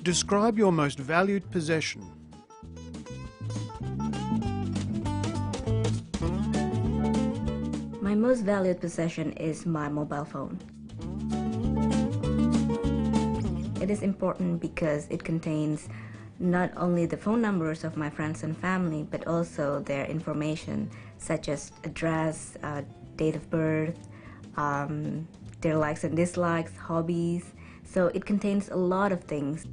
Describe your most valued possession. My most valued possession is my mobile phone. It is important because it contains not only the phone numbers of my friends and family, but also their information such as address, date of birth, their likes and dislikes, hobbies. So it contains a lot of things.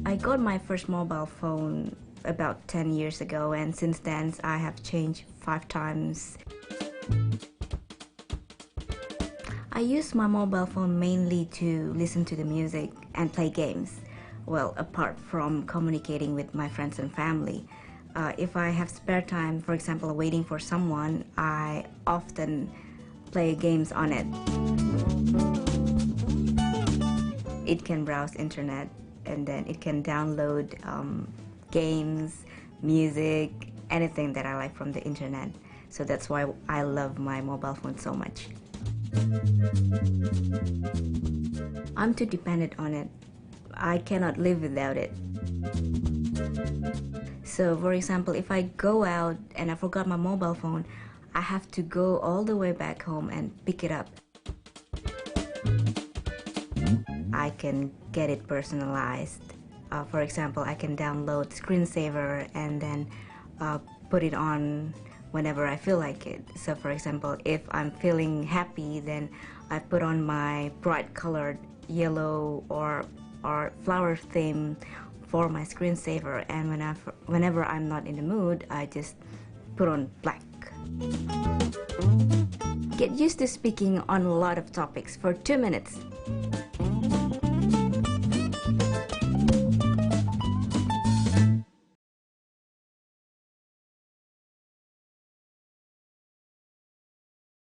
I got my first mobile phone about 10 years ago, and since then I have changed 5 times. I use my mobile phone mainly to listen to the music and play games. Well, apart from communicating with my friends and family. If I have spare time, for example, waiting for someone, I often play games on it. It can browse internet, and then it can download games, music, anything that I like from the internet. So that's why I love my mobile phone so much. I'm too dependent on it. I cannot live without it. So for example, if I go out and I forgot my mobile phone, I have to go all the way back home and pick it up. I can get it personalized. For example, I can download Screensaver and then put it on whenever I feel like it. So for example, if I'm feeling happy, then I put on my bright colored yellow or flower theme for my Screensaver, and whenever I'm not in the mood, I just put on black. Get used to speaking on a lot of topics for 2 minutes.